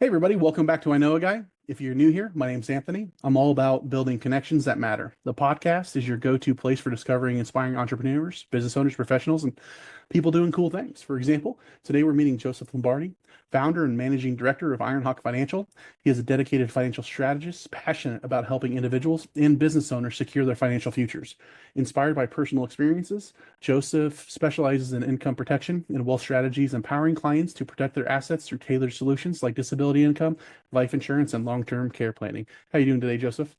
Hey everybody, welcome back to I Know a Guy. If you're new here, my name's Anthony. I'm all about building connections that matter. The podcast is your go-to place for discovering inspiring entrepreneurs, business owners, professionals, and people doing cool things. For example, today we're meeting Joseph Lombardi, founder and managing director of Ironhawk Financial. He is a dedicated financial strategist, passionate about helping individuals and business owners secure their financial futures. Inspired by personal experiences, Joseph specializes in income protection and wealth strategies, empowering clients to protect their assets through tailored solutions like disability income, life insurance, and long-term care planning. How you doing today, Joseph?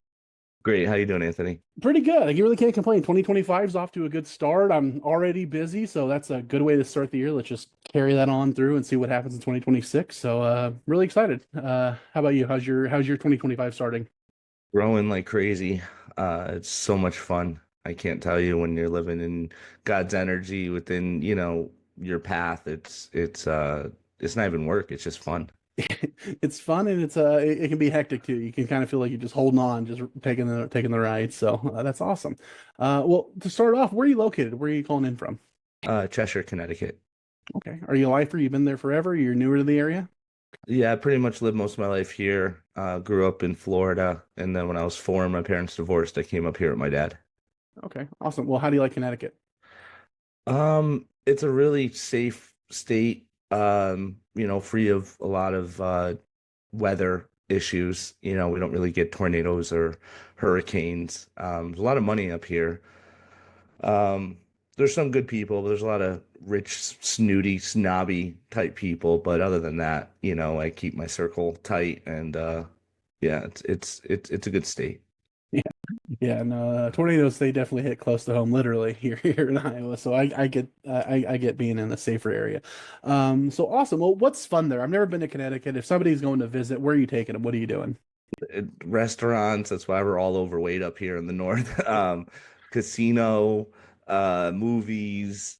Great. How you doing, Anthony? Pretty good. Like, you really can't complain. 2025 is off to a good start. I'm already busy, so that's a good way to start the year. Let's just carry that on through and see what happens in 2026. So, really excited. How about you? How's your 2025 starting? Growing like crazy. It's so much fun. I can't tell you when you're living in God's energy within, your path. It's not even work. It's just fun. It's fun and it can be hectic too. You can kind of feel like you're just holding on, just taking the ride. So that's awesome. Well, to start off, where are you located? Where are you calling in from? Cheshire, Connecticut. Okay. Are you a lifer? You've been there forever? You're newer to the area? Yeah, I pretty much lived most of my life here. Grew up in Florida, and then when I was four, my parents divorced. I came up here with my dad. Okay. Awesome. Well, how do you like Connecticut? It's a really safe state, free of a lot of weather issues. We don't really get tornadoes or hurricanes. There's a lot of money up here. Um, there's some good people, but there's a lot of rich, snooty, snobby type people. But other than that, I keep my circle tight and yeah, it's a good state. Yeah. Yeah, no, tornadoes they definitely hit close to home, literally here in Iowa. So I get being in a safer area. So awesome. Well, what's fun there? I've never been to Connecticut. If somebody's going to visit, where are you taking them? What are you doing? Restaurants, that's why we're all overweight up here in the north. Casino, movies,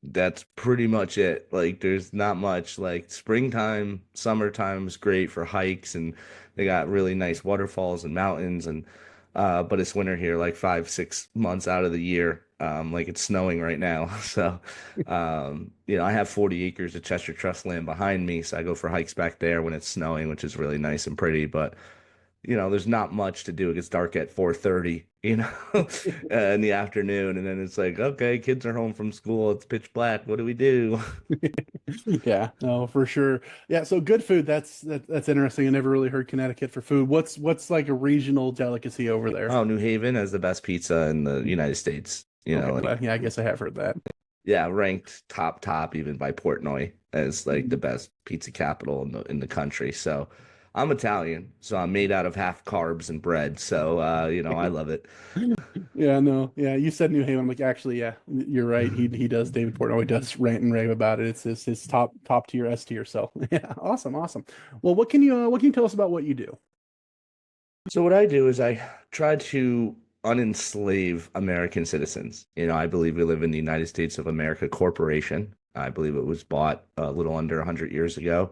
that's pretty much it. Like there's not much. Like springtime, summertime is great for hikes and they got really nice waterfalls and mountains and but it's winter here like 5, 6 months out of the year. Like it's snowing right now. So I have 40 acres of Cheshire Trust land behind me, so I go for hikes back there when it's snowing, which is really nice and pretty, but there's not much to do. It gets dark at 4:30, in the afternoon, and then it's like, okay, kids are home from school. It's pitch black. What do we do? Yeah, no, for sure. Yeah, so good food. That's interesting. I never really heard Connecticut for food. What's like a regional delicacy over there? Oh, New Haven has the best pizza in the United States. Okay, Like well, yeah, I guess I have heard that. yeah, ranked top even by Portnoy as like the best pizza capital in the country. So I'm Italian, so I'm made out of half carbs and bread. So I love it. Yeah, no, yeah. You said New Haven. I'm like, actually, yeah, you're right. He does. David Portnoy does rant and rave about it. It's his top tier S tier. So yeah, awesome, awesome. Well, what can you tell us about what you do? So what I do is I try to unenslave American citizens. I believe we live in the United States of America Corporation. I believe it was bought a little under 100 years ago.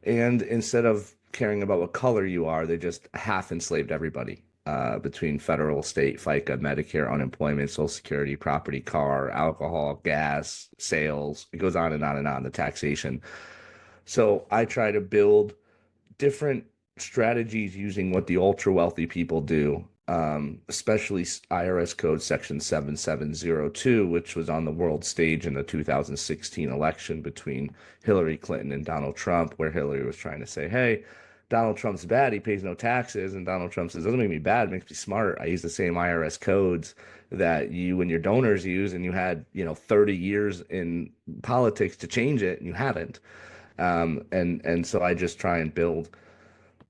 And instead of caring about what color you are, they just half enslaved everybody between federal, state, FICA, Medicare, unemployment, Social Security, property, car, alcohol, gas, sales. It goes on and on and on, the taxation. So I try to build different strategies using what the ultra wealthy people do, especially IRS Code Section 7702, which was on the world stage in the 2016 election between Hillary Clinton and Donald Trump, where Hillary was trying to say, hey, Donald Trump's bad, he pays no taxes. And Donald Trump says, doesn't make me bad, it makes me smart. I use the same IRS codes that you and your donors use, and you had, 30 years in politics to change it, and you haven't. And so I just try and build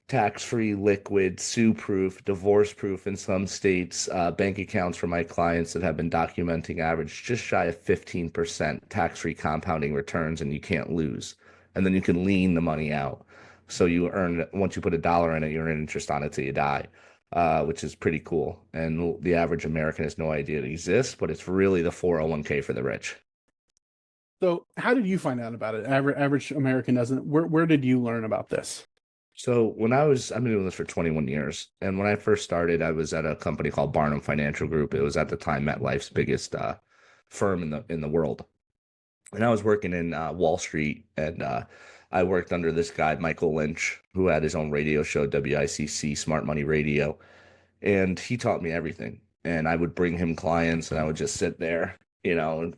tax-free, liquid, sue-proof, divorce-proof in some states, bank accounts for my clients that have been documenting average just shy of 15% tax-free compounding returns, and you can't lose. And then you can lean the money out. So you earn, once you put $1 in it, you earn interest on it till you die, which is pretty cool. And the average American has no idea it exists, but it's really the 401k for the rich. So, how did you find out about it? Average American doesn't. Where did you learn about this? So I've been doing this for 21 years, and when I first started, I was at a company called Barnum Financial Group. It was at the time MetLife's biggest firm in the world, And I was working in Wall Street, and I worked under this guy, Michael Lynch, who had his own radio show, WICC, Smart Money Radio. And he taught me everything. And I would bring him clients, and I would just sit there, and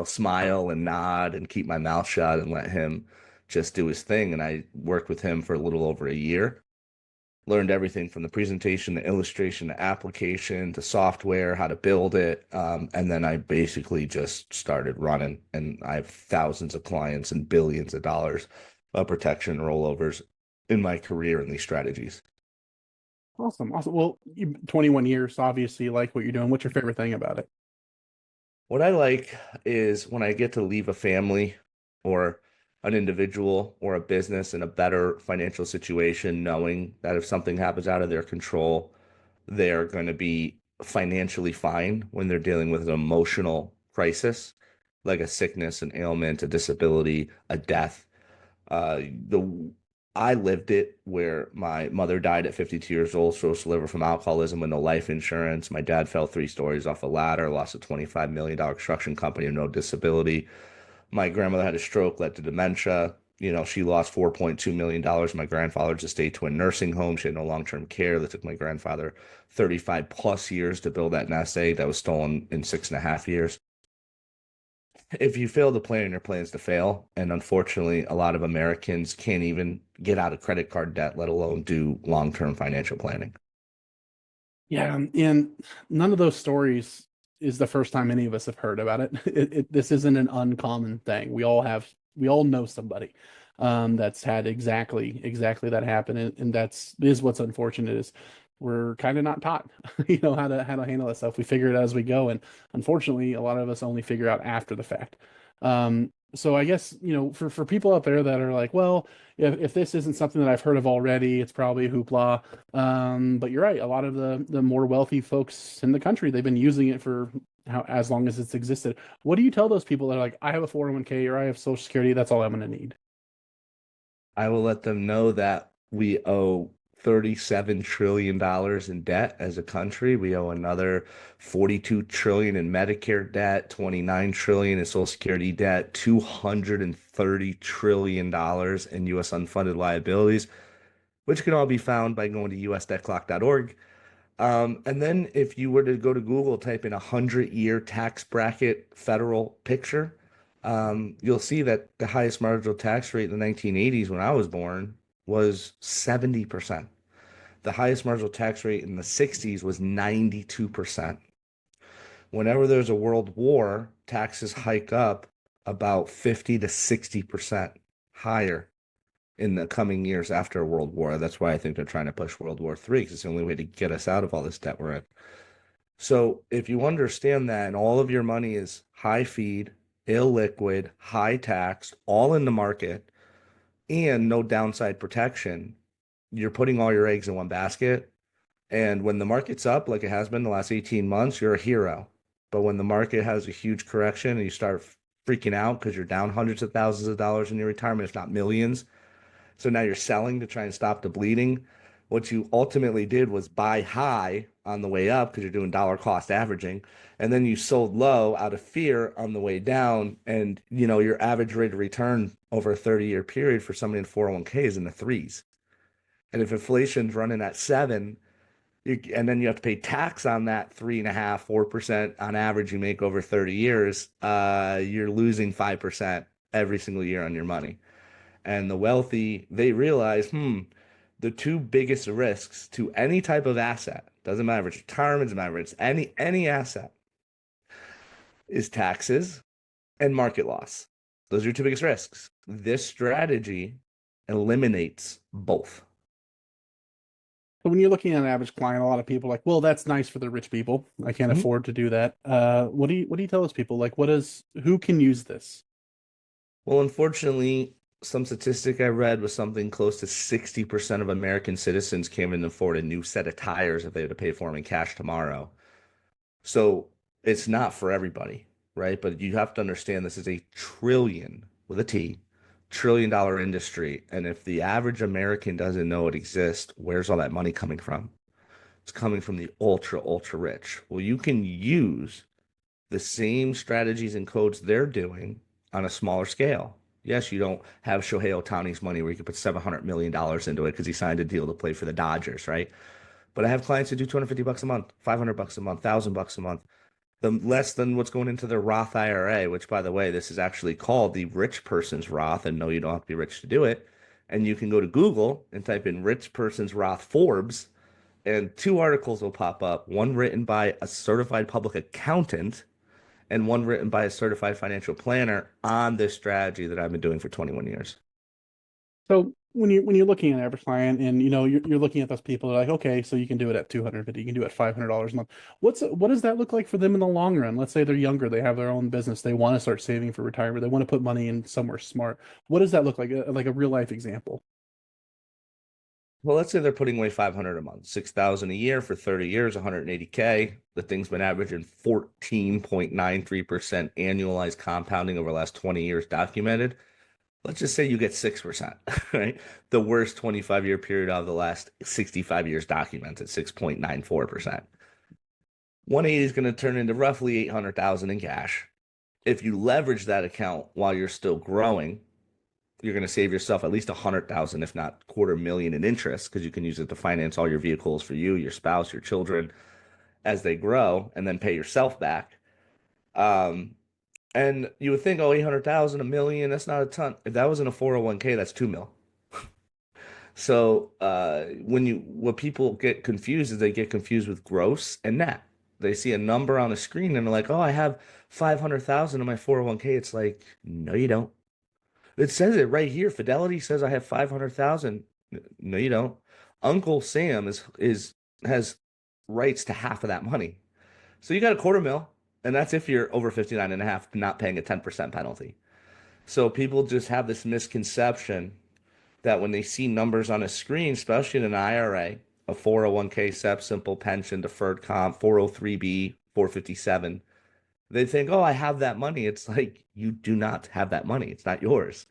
smile and nod and keep my mouth shut and let him just do his thing. And I worked with him for a little over a year, learned everything from the presentation, the illustration, the application, the software, how to build it. And then I basically just started running, and I have thousands of clients and billions of dollars of protection rollovers in my career in these strategies. Awesome. Awesome. Well, 21 years, obviously, you like what you're doing. What's your favorite thing about it? What I like is when I get to leave a family or an individual or a business in a better financial situation, knowing that if something happens out of their control, they're going to be financially fine when they're dealing with an emotional crisis, like a sickness, an ailment, a disability, a death. The I lived it where my mother died at 52 years old, cirrhosis liver from alcoholism with no life insurance. My dad fell 3 stories off a ladder, lost a $25 million construction company with no disability. My grandmother had a stroke, led to dementia. She lost $4.2 million. My grandfather's estate to a nursing home. She had no long-term care. That took my grandfather 35 plus years to build that nest egg that was stolen in 6.5 years. If you fail to plan, your plans to fail. And unfortunately, a lot of Americans can't even get out of credit card debt, let alone do long-term financial planning. Yeah, and none of those stories is the first time any of us have heard about it. This isn't an uncommon thing. We all know somebody that's had exactly that happen, and that's is what's unfortunate is we're kind of not taught, how to handle that stuff. We figure it out as we go, and unfortunately, a lot of us only figure out after the fact. So I guess, for people out there that are like, well, if this isn't something that I've heard of already, it's probably hoopla. But you're right. A lot of the more wealthy folks in the country, they've been using it for as long as it's existed. What do you tell those people that are like, I have a 401k or I have Social Security, that's all I'm going to need? I will let them know that we owe $37 trillion in debt as a country. We owe another 42 trillion in Medicare debt, 29 trillion in Social Security debt, $230 trillion in US unfunded liabilities, which can all be found by going to usdebtclock.org. And then if you were to go to Google, type in 100-year tax bracket federal picture, you'll see that the highest marginal tax rate in the 1980s when I was born was 70%. The highest marginal tax rate in the 60s was 92%. Whenever there's a world war, taxes hike up about 50 to 60% higher in the coming years after a world war. That's why I think they're trying to push World War III, because it's the only way to get us out of all this debt we're in. So if you understand that and all of your money is high feed, illiquid, high tax, all in the market, and no downside protection, you're putting all your eggs in one basket. And when the market's up, like it has been the last 18 months, you're a hero. But when the market has a huge correction and you start freaking out because you're down hundreds of thousands of dollars in your retirement, if not millions, so now you're selling to try and stop the bleeding. What you ultimately did was buy high on the way up because you're doing dollar cost averaging. And then you sold low out of fear on the way down. And, your average rate of return over a 30-year period for somebody in 401k is in the threes. And if inflation's running at 7, and then you have to pay tax on that 3.5%, 4% on average you make over 30 years, you're losing 5% every single year on your money. And the wealthy, they realize, the two biggest risks to any type of asset, doesn't matter if it's retirement, doesn't matter if it's any asset, is taxes and market loss. Those are your two biggest risks. This strategy eliminates both. So when you're looking at an average client, a lot of people are like, well, that's nice for the rich people. I can't afford to do that. What do you tell those people? Like, who can use this? Well, unfortunately, some statistic I read was something close to 60% of American citizens can't even afford a new set of tires if they had to pay for them in cash tomorrow. So it's not for everybody, right? But you have to understand this is a trillion with a T, $1 trillion industry. And if the average American doesn't know it exists, where's all that money coming from? It's coming from the ultra, ultra rich. Well, you can use the same strategies and codes they're doing on a smaller scale. Yes, you don't have Shohei Ohtani's money where you can put $700 million into it because he signed a deal to play for the Dodgers, right? But I have clients who do 250 bucks a month, 500 bucks a month, 1,000 bucks a month, the less than what's going into their Roth IRA, which by the way, this is actually called the rich person's Roth, and no, you don't have to be rich to do it. And you can go to Google and type in rich person's Roth Forbes, and two articles will pop up, one written by a certified public accountant and one written by a certified financial planner on this strategy that I've been doing for 21 years. So when you're looking at an average client and you're looking at those people like, okay, so you can do it at 250, you can do it at $500 a month. What does that look like for them in the long run? Let's say they're younger, they have their own business, they want to start saving for retirement, they want to put money in somewhere smart. What does that look like a real life example? Well, let's say they're putting away 500 a month, 6,000 a year for 30 years, 180K. The thing's been averaging 14.93% annualized compounding over the last 20 years documented. Let's just say you get 6%, right? The worst 25-year period out of the last 65 years documented, 6.94%. 180 is going to turn into roughly 800,000 in cash. If you leverage that account while you're still growing, you're going to save yourself at least 100,000, if not quarter million in interest, because you can use it to finance all your vehicles for you, your spouse, your children as they grow, and then pay yourself back. Um, and you would think, oh, 800,000, a million, that's not a ton. If that was in a 401k, that's 2 mil. So what people get confused is they get confused with gross and net. They see a number on the screen and they're like, oh, I have 500,000 in my 401k. It's like, no, you don't. It says it right here. Fidelity says I have 500,000. No, you don't. Uncle Sam is has rights to half of that money. So you got a quarter mil, and that's if you're over 59 and a half, not paying a 10% penalty. So people just have this misconception that when they see numbers on a screen, especially in an IRA, a 401k, SEP, simple pension, deferred comp, 403b, 457, they think, oh, I have that money. It's like you do not have that money. It's not yours.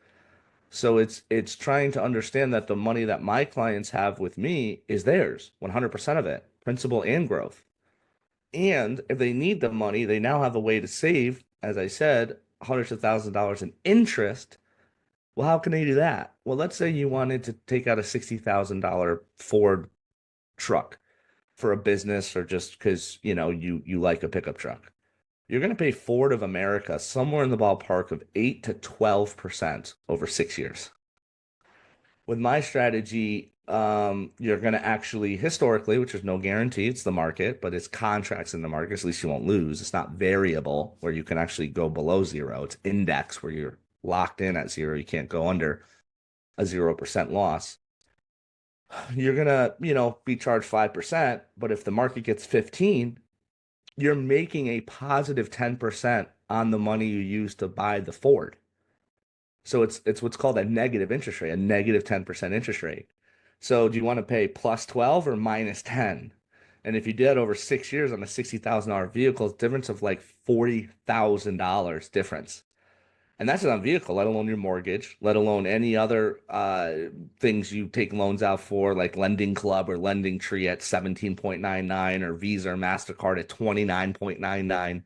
So it's trying to understand that the money that my clients have with me is theirs, 100% of it, principal and growth. And if they need the money, they now have a way to save, as I said, hundreds of thousands of dollars in interest. Well, how can they do that? Well, let's say you wanted to take out a $60,000 Ford truck for a business or just because, you like a pickup truck. You're going to pay Ford of America somewhere in the ballpark of 8 to 12% over 6 years. With my strategy, you're going to actually historically, which is no guarantee, it's the market, but it's contracts in the market, at least you won't lose. It's not variable where you can actually go below zero. It's index where you're locked in at zero. You can't go under a 0% loss. You're going to, be charged 5%, but if the market gets 15, you're making a positive 10% on the money you use to buy the Ford. So it's what's called a negative interest rate, a negative 10% interest rate. So do you want to pay plus 12 or minus 10? And if you did over 6 years on a $60,000 vehicle, it's a difference of like $40,000 difference. And that's not a vehicle, let alone your mortgage, let alone any other things you take loans out for, like Lending Club or Lending Tree at 17.99 or Visa or MasterCard at 29.99.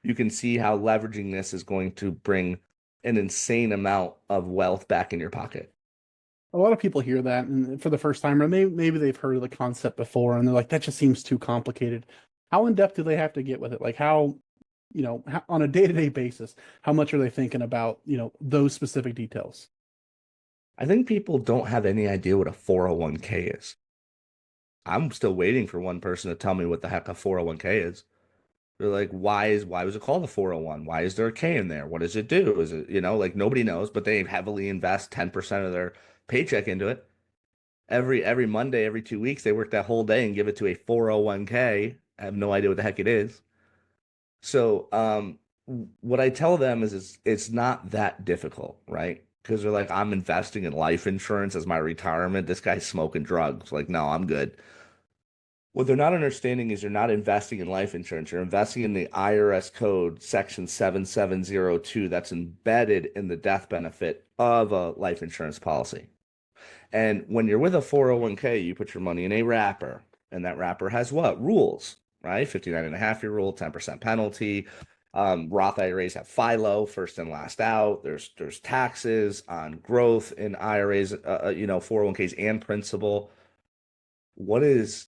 You can see how leveraging this is going to bring an insane amount of wealth back in your pocket. A lot of people hear that and for the first time, or maybe they've heard of the concept before, and they're like, that just seems too complicated. How in depth do they have to get with it? Like how, on a day-to-day basis, how much are they thinking about, those specific details? I think people don't have any idea what a 401k is. I'm still waiting for one person to tell me what the heck a 401k is. They're like, why was it called a 401? Why is there a K in there? What does it do? Is it, like nobody knows, but they heavily invest 10% of their paycheck into it. Every Monday, every 2 weeks, they work that whole day and give it to a 401k. I have no idea what the heck it is. So, what I tell them is it's not that difficult, right? Because they're like, I'm investing in life insurance as my retirement. This guy's smoking drugs. Like, no, I'm good. What they're not understanding is you're not investing in life insurance. You're investing in the IRS code section 7702 that's embedded in the death benefit of a life insurance policy. And when you're with a 401k, you put your money in a wrapper, and that wrapper has what? Rules, right? 59 and a half year rule, 10% penalty. Roth IRAs have FILO, first and last out. There's taxes on growth in IRAs, 401ks and principal. What is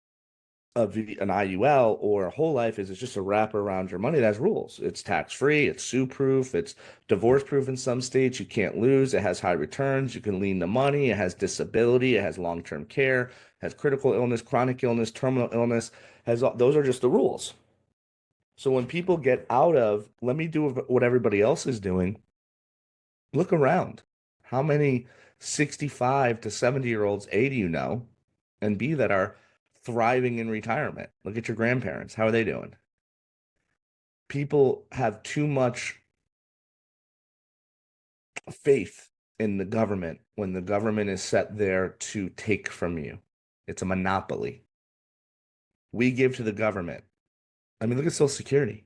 an IUL or a whole life is it's just a wrapper around your money that has rules. It's tax free, it's sue proof, it's divorce proof in some states. You can't lose. It has high returns. You can lien the money. It has disability. It has long term care. It has critical illness, chronic illness, terminal illness. Those are just the rules. So when people get out of, let me do what everybody else is doing, look around. How many 65 to 70-year-olds, A, do you know, and B, that are thriving in retirement? Look at your grandparents. How are they doing? People have too much faith in the government when the government is set there to take from you. It's a monopoly. We give to the government. I mean, look at Social Security.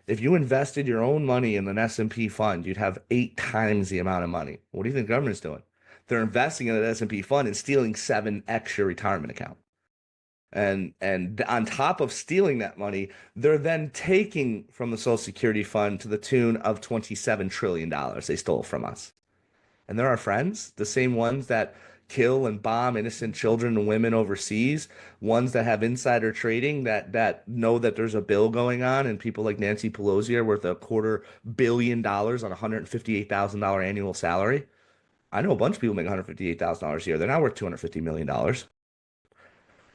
If you invested your own money in an S&P fund, you'd have 8 times the amount of money. What do you think the government's doing? They're investing in an S&P fund and stealing 7x your retirement account. And on top of stealing that money, they're then taking from the Social Security fund to the tune of $27 trillion they stole from us. And they're our friends, the same ones that kill and bomb innocent children and women overseas, ones that have insider trading, that know that there's a bill going on, and people like Nancy Pelosi are worth $250 million on a $158,000 annual salary. I know a bunch of people make $158,000 a year. They're not worth $250 million.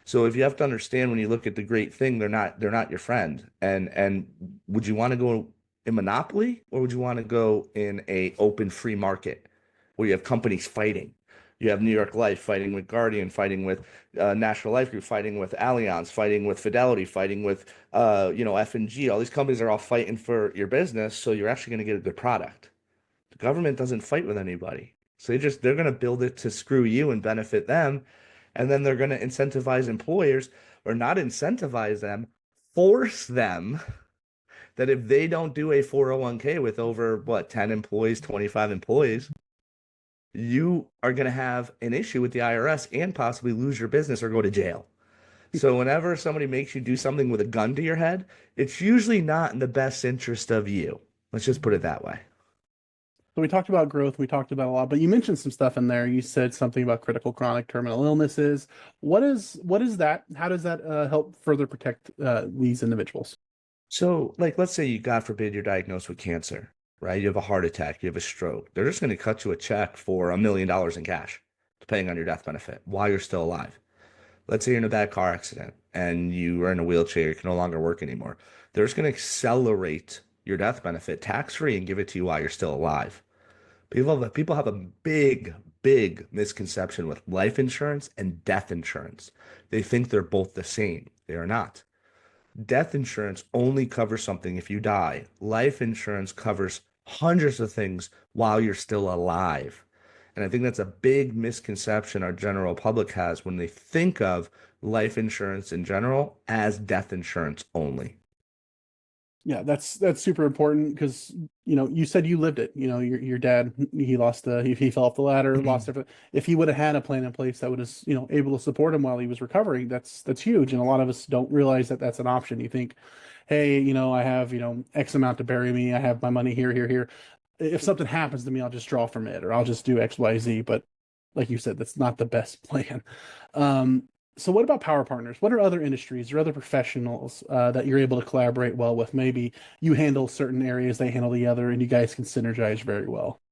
So if you have to understand, when you look at the great thing, they're not your friend. And would you want to go in monopoly, or would you want to go in a open free market where you have companies fighting? You have New York Life fighting with Guardian, fighting with National Life Group, fighting with Allianz, fighting with Fidelity, fighting with F&G. All these companies are all fighting for your business, so you're actually going to get a good product. The government doesn't fight with anybody. So they're going to build it to screw you and benefit them. And then they're going to incentivize employers, or not incentivize them, force them that if they don't do a 401k with over 10 employees, 25 employees, you are going to have an issue with the IRS and possibly lose your business or go to jail. So whenever somebody makes you do something with a gun to your head, it's usually not in the best interest of you. Let's just put it that way. So we talked about growth, we talked about a lot, but you mentioned some stuff in there. You said something about critical chronic terminal illnesses. What is that? How does that help further protect these individuals? So, like, let's say God forbid, you're diagnosed with cancer, right? You have a heart attack, you have a stroke. They're just going to cut you a check for $1 million in cash, depending on your death benefit, while you're still alive. Let's say you're in a bad car accident and you are in a wheelchair, you can no longer work anymore. They're just going to accelerate your death benefit tax-free and give it to you while you're still alive. People have a big, big misconception with life insurance and death insurance. They think they're both the same. They are not. Death insurance only covers something if you die. Life insurance covers hundreds of things while you're still alive. And I think that's a big misconception our general public has when they think of life insurance in general as death insurance only. Yeah, that's super important because you said you lived it. Your dad, he lost he fell off the ladder, lost everything. If he would have had a plan in place that would have able to support him while he was recovering, that's huge. And a lot of us don't realize that that's an option. You think, hey, I have X amount to bury me. I have my money here. If something happens to me, I'll just draw from it, or I'll just do X, Y, Z. But like you said, that's not the best plan. So what about power partners? What are other industries or other professionals that you're able to collaborate well with? Maybe you handle certain areas, they handle the other, and you guys can synergize very well.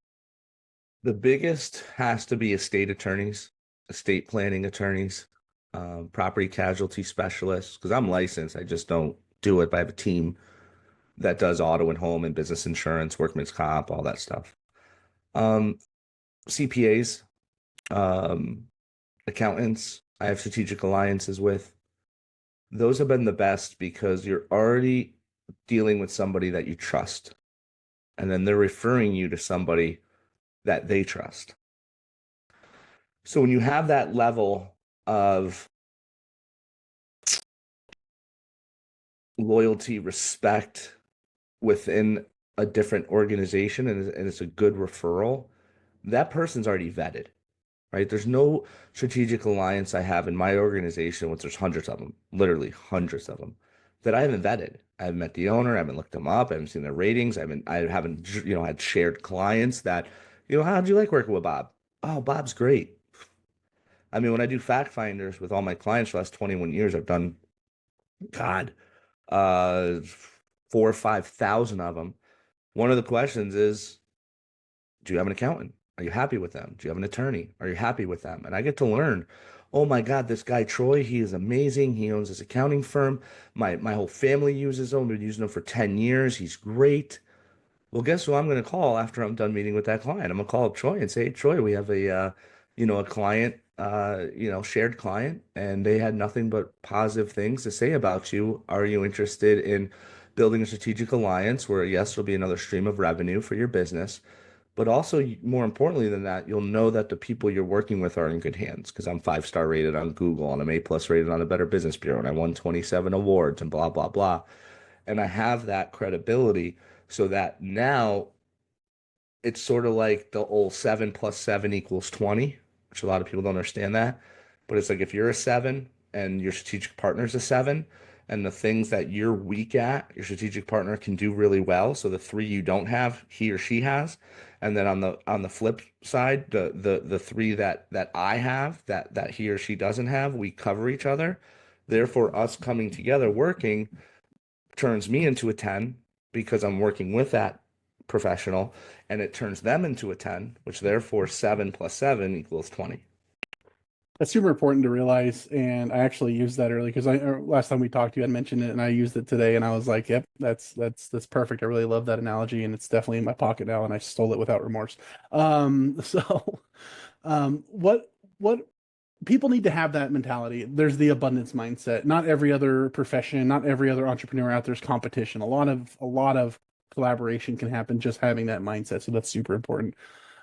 The biggest has to be estate attorneys, estate planning attorneys, property casualty specialists, because I'm licensed. I just don't do it, but I have a team that does auto and home and business insurance, workman's comp, all that stuff. CPAs, accountants, I have strategic alliances with. Those have been the best because you're already dealing with somebody that you trust, and then they're referring you to somebody that they trust. So when you have that level of loyalty, respect within a different organization, and it's a good referral, that person's already vetted, right? There's no strategic alliance I have in my organization, which there's hundreds of them, literally hundreds of them, that I haven't vetted. I haven't met the owner. I haven't looked them up. I haven't seen their ratings. I haven't, had shared clients that, how'd you like working with Bob? Oh, Bob's great. I mean, when I do fact finders with all my clients for the last 21 years, I've done, God, uh, 4 or 5 thousand of them. One of the questions is, do you have an accountant? Are you happy with them? Do you have an attorney? Are you happy with them? And I get to learn, oh my God, this guy Troy, he is amazing. He owns this accounting firm. My whole family uses him. We've been using him for 10 years. He's great. Well, guess who I'm going to call after I'm done meeting with that client? I'm going to call up Troy and say, hey, Troy, we have a client, shared client, and they had nothing but positive things to say about you. Are you interested in building a strategic alliance where, yes, there'll be another stream of revenue for your business, but also more importantly than that, you'll know that the people you're working with are in good hands because I'm 5-star rated on Google and I'm A+ rated on the Better Business Bureau and I won 27 awards and blah, blah, blah. And I have that credibility so that now it's sort of like the old 7 + 7 = 20, which a lot of people don't understand that. But it's like if you're a 7 and your strategic partner's a 7, and the things that you're weak at, your strategic partner can do really well. So the 3 you don't have, he or she has. And then on the flip side, the 3 that I have that he or she doesn't have, we cover each other. Therefore, us coming together working turns me into a 10 because I'm working with that professional, and it turns them into a 10, which therefore 7 + 7 = 20. That's super important to realize, and I actually used that earlier because last time we talked, you had mentioned it, and I used it today, and I was like, "Yep, that's perfect." I really love that analogy, and it's definitely in my pocket now, and I stole it without remorse. So, what people need to have that mentality. There's the abundance mindset. Not every other profession, not every other entrepreneur out there is competition. A lot of collaboration can happen just having that mindset. So that's super important.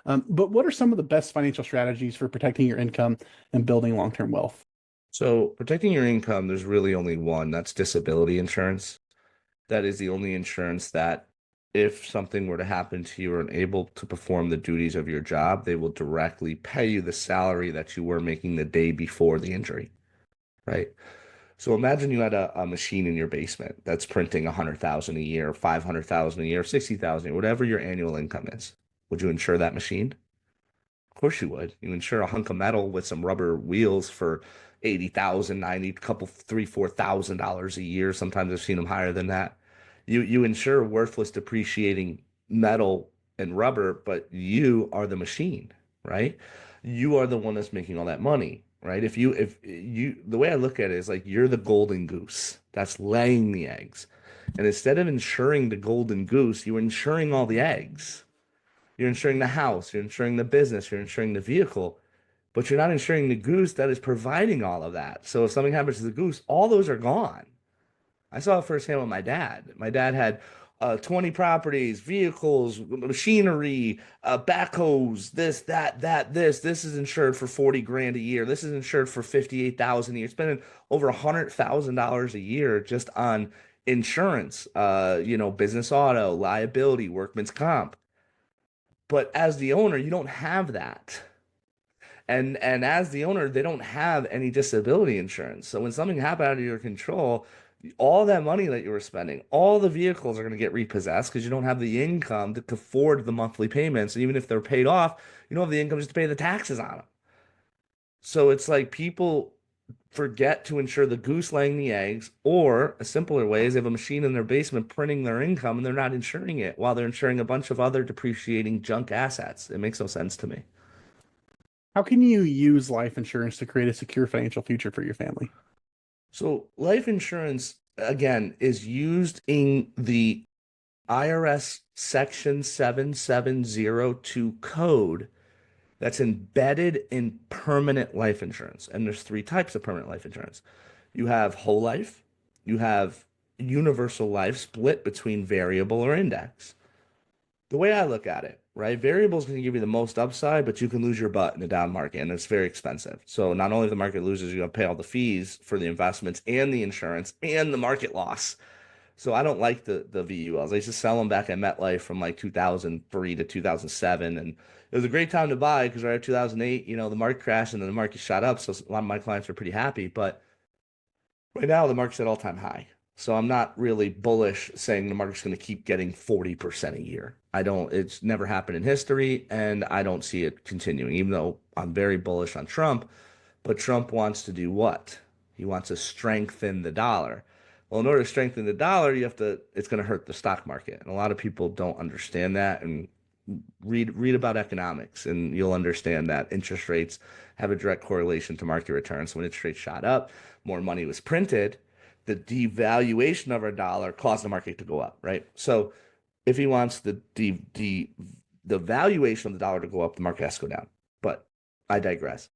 But what are some of the best financial strategies for protecting your income and building long-term wealth? So protecting your income, there's really only one. That's disability insurance. That is the only insurance that if something were to happen to you or unable to perform the duties of your job, they will directly pay you the salary that you were making the day before the injury, right? So imagine you had a machine in your basement that's printing 100,000 a year, 500,000 a year, 60,000, whatever your annual income is. Would you insure that machine? Of course you would. You insure a hunk of metal with some rubber wheels for 80,000, 90, couple, 3, $4,000 a year. Sometimes I've seen them higher than that. You insure worthless depreciating metal and rubber, but you are the machine, right? You are the one that's making all that money, right? If you the way I look at it is like you're the golden goose that's laying the eggs. And instead of insuring the golden goose, you're insuring all the eggs. You're insuring the house, you're insuring the business, you're insuring the vehicle, but you're not insuring the goose that is providing all of that. So if something happens to the goose, all those are gone. I saw it firsthand with my dad. My dad had 20 properties, vehicles, machinery, backhoes, this, that, that, this. This is insured for 40 grand a year. This is insured for 58,000 a year. Spending over $100,000 a year just on insurance, business auto, liability, workman's comp. But as the owner, you don't have that. And as the owner, they don't have any disability insurance. So when something happened out of your control, all that money that you were spending, all the vehicles are going to get repossessed because you don't have the income to afford the monthly payments. And even if they're paid off, you don't have the income just to pay the taxes on them. So it's like people forget to insure the goose laying the eggs, or a simpler way is they have a machine in their basement printing their income and they're not insuring it while they're insuring a bunch of other depreciating junk assets. It makes no sense to me. How can you use life insurance to create a secure financial future for your family? So life insurance, again, is used in the IRS Section 7702 code that's embedded in permanent life insurance. And there's 3 types of permanent life insurance. You have whole life, you have universal life split between variable or index. The way I look at it, right? Variable is going to give you the most upside, but you can lose your butt in a down market, and it's very expensive. So not only if the market loses, you're going to pay all the fees for the investments and the insurance and the market loss. So I don't like the VULs. I used to sell them back at MetLife from like 2003 to 2007, and it was a great time to buy because right at 2008, the market crashed and then the market shot up. So a lot of my clients were pretty happy, but right now the market's at all-time high. So I'm not really bullish saying the market's going to keep getting 40% a year. I don't, it's never happened in history, and I don't see it continuing, even though I'm very bullish on Trump. But Trump wants to do what? He wants to strengthen the dollar. Well, in order to strengthen the dollar, it's going to hurt the stock market. And a lot of people don't understand that. And read about economics, and you'll understand that interest rates have a direct correlation to market returns. So when interest rates shot up, more money was printed. The devaluation of our dollar caused the market to go up, right? So if he wants the valuation of the dollar to go up, the market has to go down. But I digress.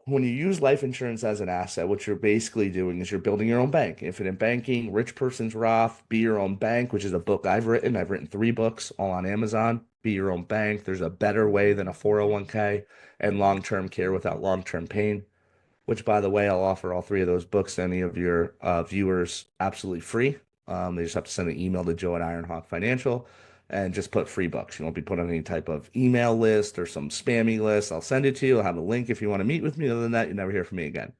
When you use life insurance as an asset, what you're basically doing is you're building your own bank. Infinite Banking, Rich Person's Roth, Be Your Own Bank, which is a book I've written. I've written 3 books, all on Amazon. Be Your Own Bank. There's a better way than a 401k, and long-term care without long-term pain, which, by the way, I'll offer all 3 of those books to any of your viewers absolutely free. They just have to send an email to Joe at Ironhawk Financial and just put free books. You won't be put on any type of email list or some spammy list. I'll send it to you. I'll have a link if you want to meet with me. Other than that, you never hear from me again.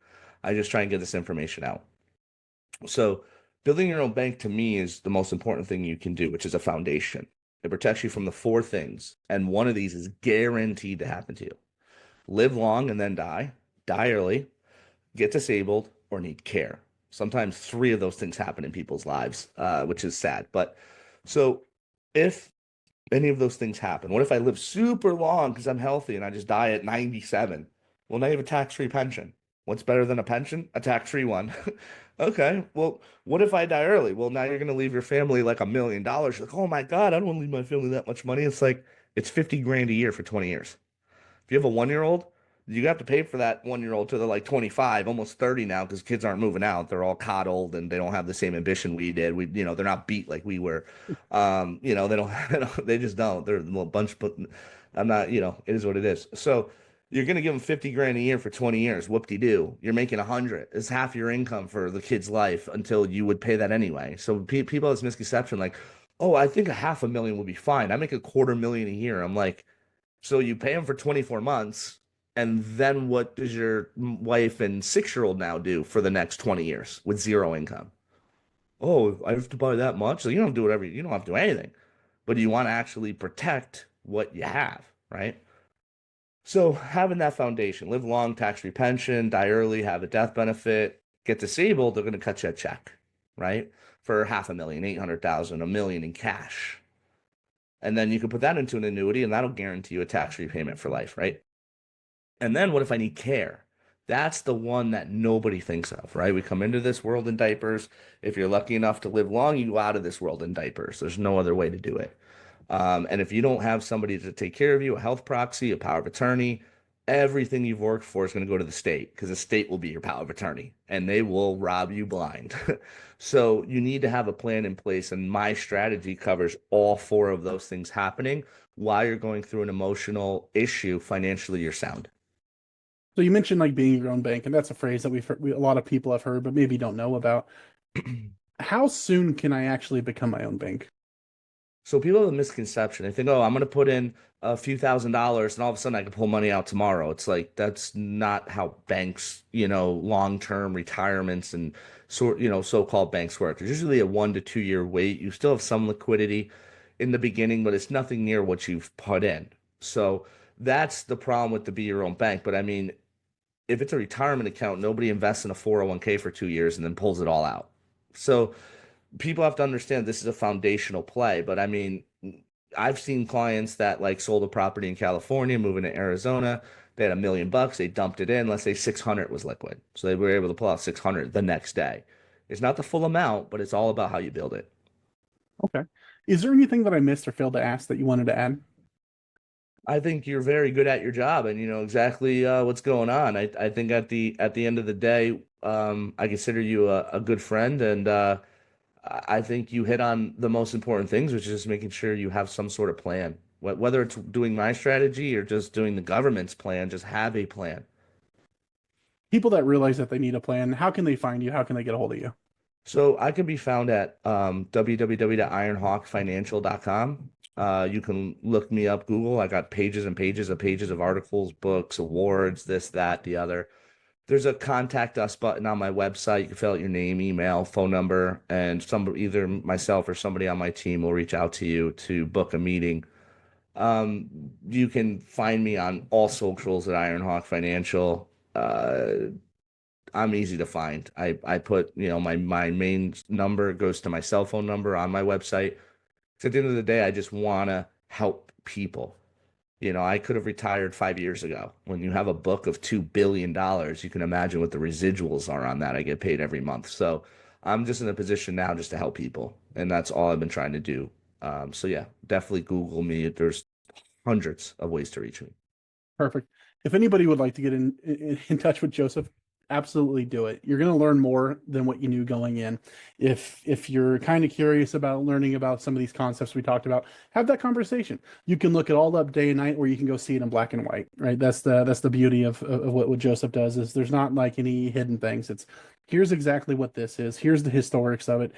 I just try and get this information out. So building your own bank to me is the most important thing you can do, which is a foundation. It protects you from the 4 things. And one of these is guaranteed to happen to you. Live long and then die early, get disabled, or need care. Sometimes 3 of those things happen in people's lives, which is sad. But so if any of those things happen, what if I live super long because I'm healthy and I just die at 97? Well, now you have a tax-free pension. What's better than a pension? A tax-free one. Okay, well, what if I die early? Well, now you're going to leave your family like $1 million. You're like, oh my God, I don't want to leave my family that much money. It's like, it's 50 grand a year for 20 years. If you have a 1-year-old, you have to pay for that 1-year-old till they're like 25, almost 30 now, because kids aren't moving out. They're all coddled and they don't have the same ambition we did. They're not beat like we were. They just don't. They're a little bunch, but I'm not, it is what it is. So you're going to give them 50 grand a year for 20 years. Whoop-de-doo. You're making 100. It's half your income for the kid's life until you would pay that anyway. So people have this misconception like, oh, I think a $500,000 will be fine. I make $250,000 a year. I'm like, so you pay them for 24 months, and then what does your wife and 6-year-old now do for the next 20 years with 0 income? Oh, I have to buy that much? So you don't do whatever, you don't have to do anything. But you want to actually protect what you have, right? So having that foundation, live long, tax-free pension, die early, have a death benefit, get disabled, they're going to cut you a check, right? For $500,000, 800,000, $1 million in cash. And then you can put that into an annuity, and that'll guarantee you a tax-free payment for life, right? And then what if I need care? That's the one that nobody thinks of, right? We come into this world in diapers. If you're lucky enough to live long, you go out of this world in diapers. There's no other way to do it. And if you don't have somebody to take care of you, a health proxy, a power of attorney, everything you've worked for is going to go to the state, because the state will be your power of attorney and they will rob you blind. So you need to have a plan in place. And my strategy covers all 4 of those things happening while you're going through an emotional issue. Financially, you're sound. So you mentioned like being your own bank, and that's a phrase that a lot of people have heard, but maybe don't know about. How soon can I actually become my own bank? So people have a misconception. They think, oh, I'm going to put in a few $1,000s and all of a sudden I can pull money out tomorrow. It's like, that's not how banks, long-term retirements and so-called banks work. There's usually a 1 to 2 year wait. You still have some liquidity in the beginning, but it's nothing near what you've put in. So that's the problem with the Be Your Own Bank. But I mean, if it's a retirement account, nobody invests in a 401k for 2 years and then pulls it all out. So people have to understand this is a foundational play. But I mean, I've seen clients that like sold a property in California, moving to Arizona. They had $1 million. They dumped it in. Let's say 600 was liquid. So they were able to pull out 600 the next day. It's not the full amount, but it's all about how you build it. Okay. Is there anything that I missed or failed to ask that you wanted to add? I think you're very good at your job and you know exactly what's going on. I think at the end of the day, I consider you a good friend, and I think you hit on the most important things, which is just making sure you have some sort of plan. Whether it's doing my strategy or just doing the government's plan, just have a plan. People that realize that they need a plan, how can they find you? How can they get a hold of you? So I can be found at www.ironhawkfinancial.com. You can look me up, Google. I got pages and pages of articles, books, awards, this, that, the other. There's a contact us button on my website. You can fill out your name, email, phone number, and somebody, either myself or somebody on my team will reach out to you to book a meeting. You can find me on all socials at Ironhawk Financial. I'm easy to find. I put, my main number goes to my cell phone number on my website. 'Cause at the end of the day, I just want to help people. I could have retired 5 years ago. When you have a book of $2 billion, you can imagine what the residuals are on that. I get paid every month. So I'm just in a position now just to help people. And that's all I've been trying to do. So yeah, definitely Google me. There's hundreds of ways to reach me. Perfect. If anybody would like to get in touch with Joseph, absolutely do it. You're going to learn more than what you knew going in. If you're kind of curious about learning about some of these concepts we talked about, have that conversation. You can look it all up day and night, or you can go see it in black and white, right? That's the beauty of what Joseph does, is there's not like any hidden things. It's here's exactly what this is. Here's the historics of it.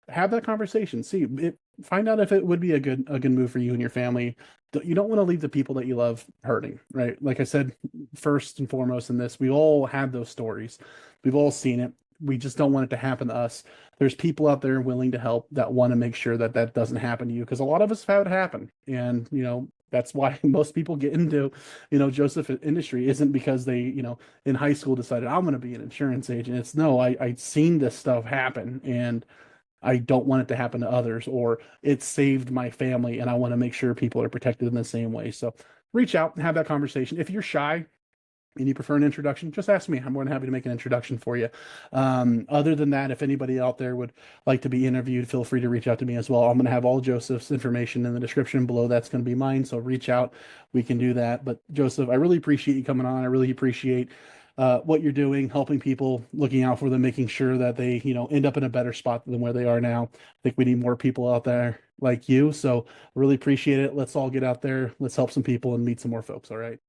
Have that conversation. See it, find out if it would be a good move for you and your family. You don't want to leave the people that you love hurting, right? Like I said, first and foremost in this, we all had those stories. We've all seen it. We just don't want it to happen to us. There's people out there willing to help that want to make sure that that doesn't happen to you, because a lot of us have had it happen. And, that's why most people get into, Joseph industry isn't because they, in high school decided I'm going to be an insurance agent. It's no, I'd seen this stuff happen, and I don't want it to happen to others, or it saved my family and I want to make sure people are protected in the same way. So reach out and have that conversation. If you're shy and you prefer an introduction, just ask me. I'm more than happy to make an introduction for you. Other than that, if anybody out there would like to be interviewed, feel free to reach out to me as well. I'm going to have all Joseph's information in the description below. That's going to be mine. So reach out. We can do that. But Joseph, I really appreciate you coming on. I really appreciate what you're doing, helping people, looking out for them, making sure that they, end up in a better spot than where they are now. I think we need more people out there like you. So really appreciate it. Let's all get out there. Let's help some people and meet some more folks. All right.